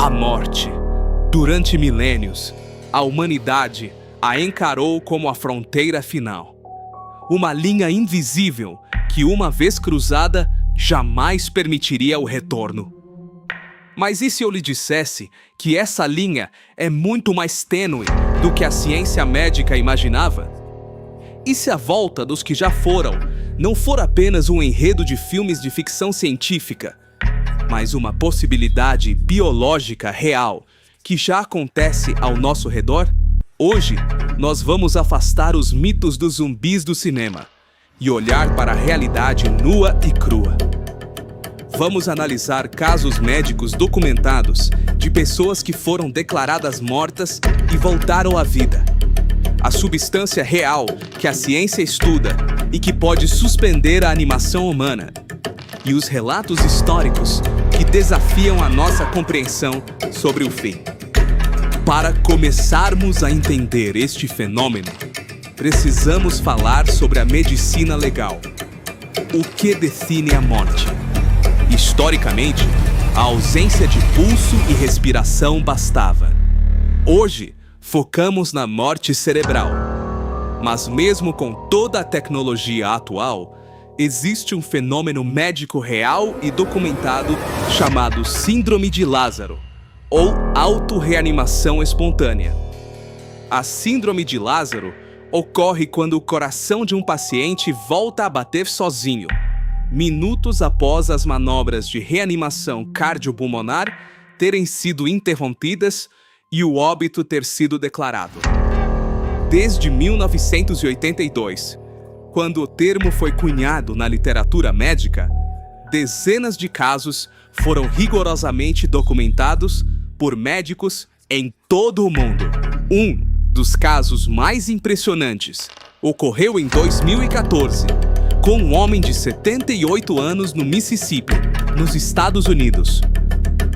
A morte. Durante milênios, a humanidade a encarou como a fronteira final. Uma linha invisível que, uma vez cruzada, jamais permitiria o retorno. Mas e se eu lhe dissesse que essa linha é muito mais tênue do que a ciência médica imaginava? E se a volta dos que já foram não for apenas um enredo de filmes de ficção científica, mas uma possibilidade biológica real que já acontece ao nosso redor? Hoje, nós vamos afastar os mitos dos zumbis do cinema e olhar para a realidade nua e crua. Vamos analisar casos médicos documentados de pessoas que foram declaradas mortas e voltaram à vida. A substância real que a ciência estuda e que pode suspender a animação humana. E os relatos históricos que desafiam a nossa compreensão sobre o fim. Para começarmos a entender este fenômeno, precisamos falar sobre a medicina legal. O que define a morte? Historicamente, a ausência de pulso e respiração bastava. Hoje, focamos na morte cerebral. Mas mesmo com toda a tecnologia atual, existe um fenômeno médico real e documentado chamado Síndrome de Lázaro, ou autorreanimação espontânea. A Síndrome de Lázaro ocorre quando o coração de um paciente volta a bater sozinho, minutos após as manobras de reanimação cardiopulmonar terem sido interrompidas e o óbito ter sido declarado. Desde 1982, quando o termo foi cunhado na literatura médica, dezenas de casos foram rigorosamente documentados por médicos em todo o mundo. Um dos casos mais impressionantes ocorreu em 2014, com um homem de 78 anos no Mississippi, nos Estados Unidos.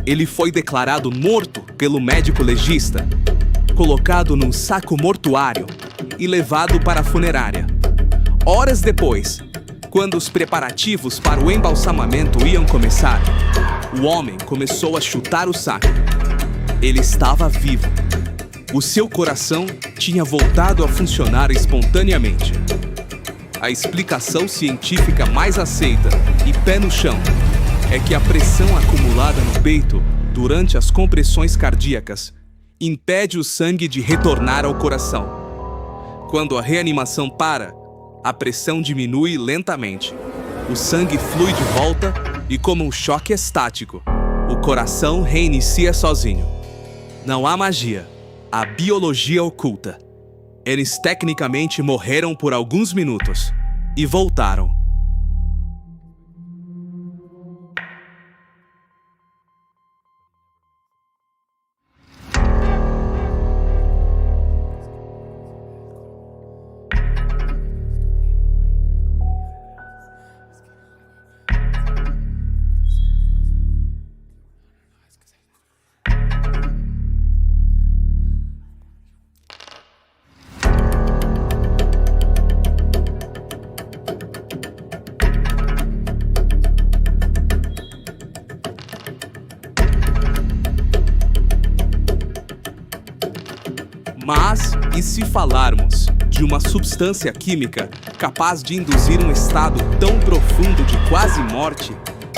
Ele foi declarado morto pelo médico legista, colocado num saco mortuário e levado para a funerária. Horas depois, quando os preparativos para o embalsamamento iam começar, o homem começou a chutar o saco. Ele estava vivo. O seu coração tinha voltado a funcionar espontaneamente. A explicação científica mais aceita e pé no chão é que a pressão acumulada no peito durante as compressões cardíacas impede o sangue de retornar ao coração. Quando a reanimação para, a pressão diminui lentamente. O sangue flui de volta e, como um choque estático, o coração reinicia sozinho. Não há magia, há biologia oculta. Eles tecnicamente morreram por alguns minutos e voltaram. Mas, e se falarmos de uma substância química capaz de induzir um estado tão profundo de quase morte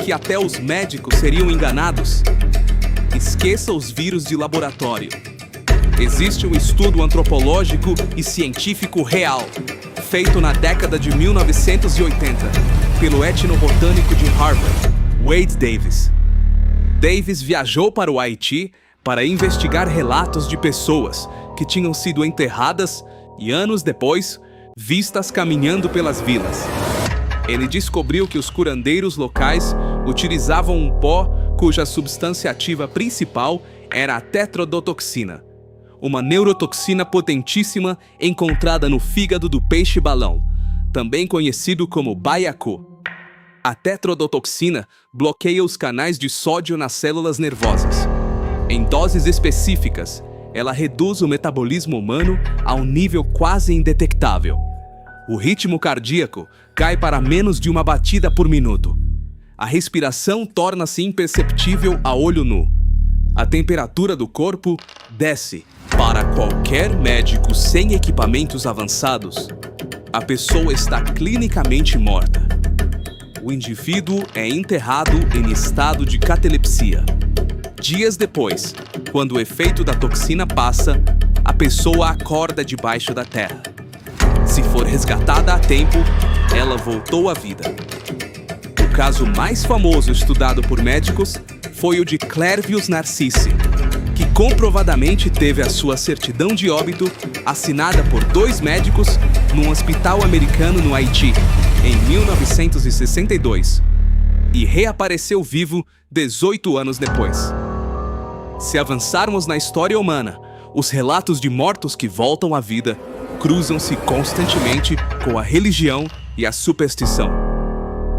que até os médicos seriam enganados? Esqueça os vírus de laboratório. Existe um estudo antropológico e científico real, feito na década de 1980, pelo etnobotânico de Harvard, Wade Davis. Davis viajou para o Haiti para investigar relatos de pessoas que tinham sido enterradas e, anos depois, vistas caminhando pelas vilas. Ele descobriu que os curandeiros locais utilizavam um pó cuja substância ativa principal era a tetrodotoxina, uma neurotoxina potentíssima encontrada no fígado do peixe-balão, também conhecido como baiacu. A tetrodotoxina bloqueia os canais de sódio nas células nervosas. Em doses específicas, ela reduz o metabolismo humano a um nível quase indetectável. O ritmo cardíaco cai para menos de uma batida por minuto. A respiração torna-se imperceptível a olho nu. a temperatura do corpo desce. Para qualquer médico sem equipamentos avançados, a pessoa está clinicamente morta. O indivíduo é enterrado em estado de catalepsia. Dias depois, quando o efeito da toxina passa, a pessoa acorda debaixo da terra. Se for resgatada a tempo, ela voltou à vida. O caso mais famoso estudado por médicos foi o de Clervius Narcisse, que comprovadamente teve a sua certidão de óbito assinada por 2 médicos num hospital americano no Haiti, em 1962, e reapareceu vivo 18 anos depois. Se avançarmos na história humana, os relatos de mortos que voltam à vida cruzam-se constantemente com a religião e a superstição.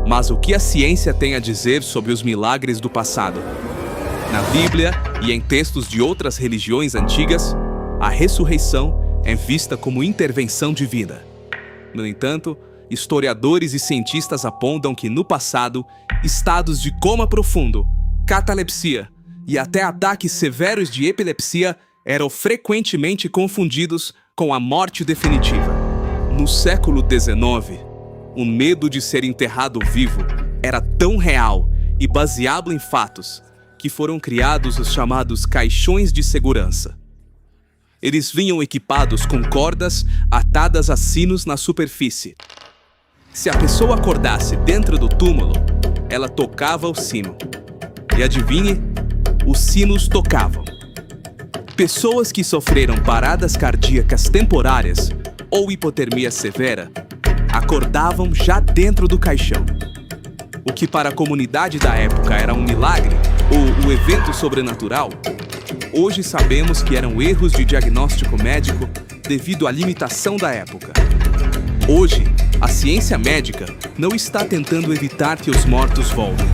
Mas o que a ciência tem a dizer sobre os milagres do passado? Na Bíblia e em textos de outras religiões antigas, a ressurreição é vista como intervenção divina. No entanto, historiadores e cientistas apontam que no passado, estados de coma profundo, catalepsia e até ataques severos de epilepsia eram frequentemente confundidos com a morte definitiva. No século XIX, o medo de ser enterrado vivo era tão real e baseado em fatos que foram criados os chamados caixões de segurança. Eles vinham equipados com cordas atadas a sinos na superfície. Se a pessoa acordasse dentro do túmulo, ela tocava o sino. E adivinhe, os sinos tocavam. Pessoas que sofreram paradas cardíacas temporárias ou hipotermia severa acordavam já dentro do caixão. O que para a comunidade da época era um milagre ou um evento sobrenatural, hoje sabemos que eram erros de diagnóstico médico devido à limitação da época. Hoje, a ciência médica não está tentando evitar que os mortos voltem.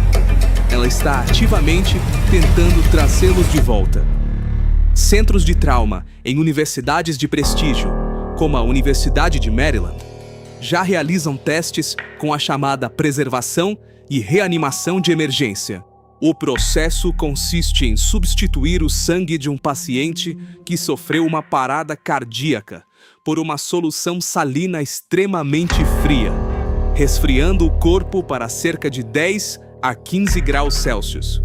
Ela está ativamente tentando trazê-los de volta. Centros de trauma em universidades de prestígio, como a Universidade de Maryland, já realizam testes com a chamada preservação e reanimação de emergência. O processo consiste em substituir o sangue de um paciente que sofreu uma parada cardíaca por uma solução salina extremamente fria, resfriando o corpo para cerca de 10 a 15 graus Celsius.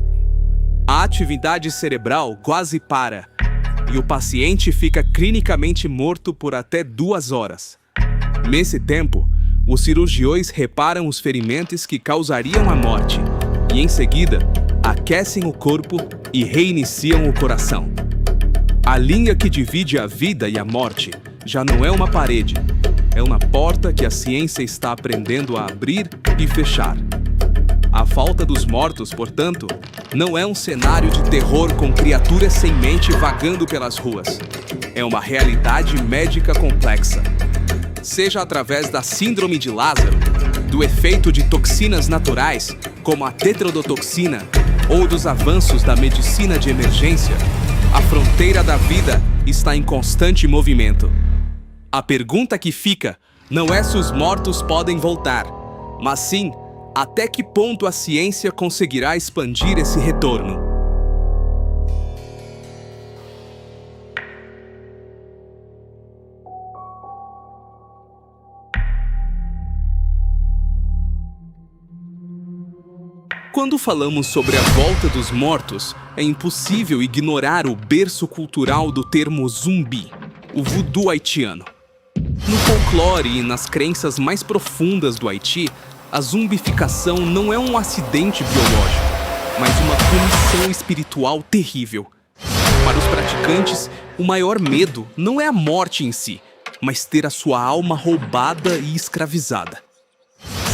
A atividade cerebral quase para e o paciente fica clinicamente morto por até 2 horas. Nesse tempo, os cirurgiões reparam os ferimentos que causariam a morte e, em seguida, aquecem o corpo e reiniciam o coração. A linha que divide a vida e a morte já não é uma parede, é uma porta que a ciência está aprendendo a abrir e fechar. A falta dos mortos, portanto, não é um cenário de terror com criaturas sem mente vagando pelas ruas. É uma realidade médica complexa. Seja através da síndrome de Lázaro, do efeito de toxinas naturais, como a tetrodotoxina, ou dos avanços da medicina de emergência, a fronteira da vida está em constante movimento. A pergunta que fica não é se os mortos podem voltar, mas sim até que ponto a ciência conseguirá expandir esse retorno. Quando falamos sobre a volta dos mortos, é impossível ignorar o berço cultural do termo zumbi, o voodoo haitiano. No folclore e nas crenças mais profundas do Haiti, a zumbificação não é um acidente biológico, mas uma punição espiritual terrível. Para os praticantes, o maior medo não é a morte em si, mas ter a sua alma roubada e escravizada.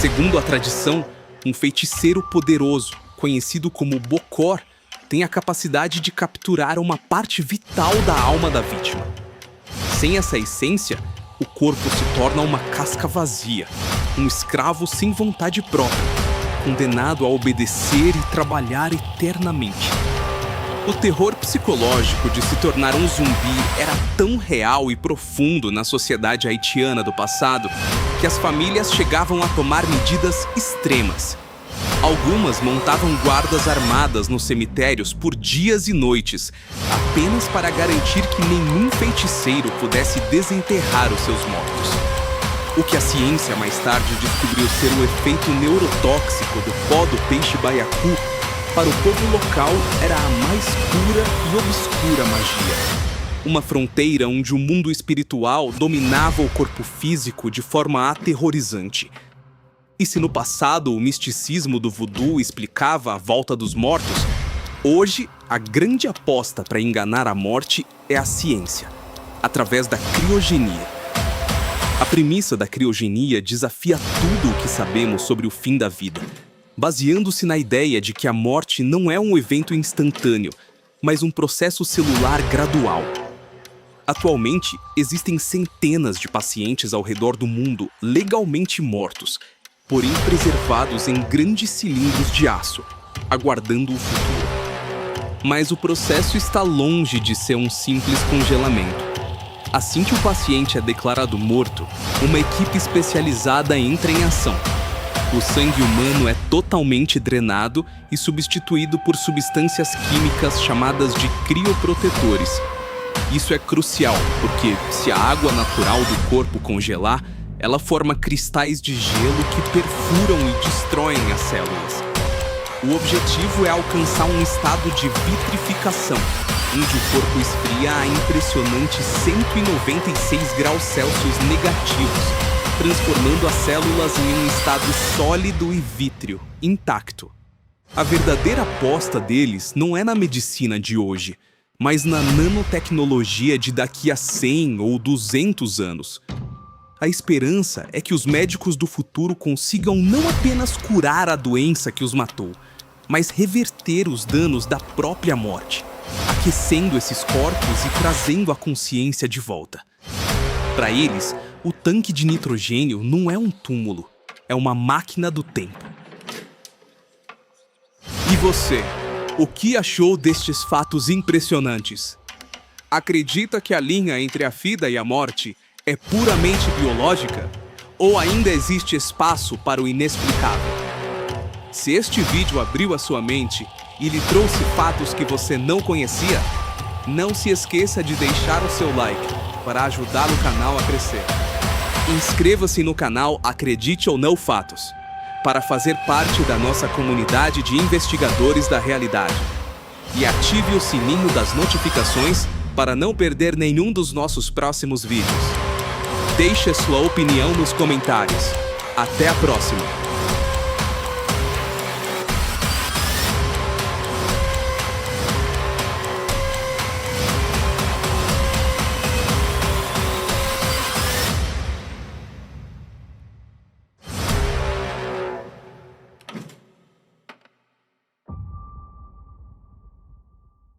Segundo a tradição, um feiticeiro poderoso, conhecido como Bokor, tem a capacidade de capturar uma parte vital da alma da vítima. Sem essa essência, o corpo se torna uma casca vazia, um escravo sem vontade própria, condenado a obedecer e trabalhar eternamente. O terror psicológico de se tornar um zumbi era tão real e profundo na sociedade haitiana do passado que as famílias chegavam a tomar medidas extremas. Algumas montavam guardas armadas nos cemitérios por dias e noites, apenas para garantir que nenhum feiticeiro pudesse desenterrar os seus mortos. O que a ciência mais tarde descobriu ser o efeito neurotóxico do pó do peixe baiacu, para o povo local era a mais pura e obscura magia. Uma fronteira onde o mundo espiritual dominava o corpo físico de forma aterrorizante. E se no passado o misticismo do voodoo explicava a volta dos mortos, hoje a grande aposta para enganar a morte é a ciência, através da criogenia. A premissa da criogenia desafia tudo o que sabemos sobre o fim da vida, baseando-se na ideia de que a morte não é um evento instantâneo, mas um processo celular gradual. Atualmente, existem centenas de pacientes ao redor do mundo legalmente mortos, porém preservados em grandes cilindros de aço, aguardando o futuro. Mas o processo está longe de ser um simples congelamento. Assim que o paciente é declarado morto, uma equipe especializada entra em ação. O sangue humano é totalmente drenado e substituído por substâncias químicas chamadas de crioprotetores. Isso é crucial, porque se a água natural do corpo congelar, ela forma cristais de gelo que perfuram e destroem as células. O objetivo é alcançar um estado de vitrificação, onde o corpo esfria a impressionante 196 graus Celsius negativos, transformando as células em um estado sólido e vítreo, intacto. A verdadeira aposta deles não é na medicina de hoje, mas na nanotecnologia de daqui a 100 ou 200 anos. A esperança é que os médicos do futuro consigam não apenas curar a doença que os matou, mas reverter os danos da própria morte, aquecendo esses corpos e trazendo a consciência de volta. Para eles, o tanque de nitrogênio não é um túmulo, é uma máquina do tempo. E você, o que achou destes fatos impressionantes? Acredita que a linha entre a vida e a morte é puramente biológica? Ou ainda existe espaço para o inexplicável? Se este vídeo abriu a sua mente e lhe trouxe fatos que você não conhecia, não se esqueça de deixar o seu like para ajudar o canal a crescer. Inscreva-se no canal Acredite ou Não Fatos, para fazer parte da nossa comunidade de investigadores da realidade. E ative o sininho das notificações para não perder nenhum dos nossos próximos vídeos. Deixe sua opinião nos comentários. Até a próxima!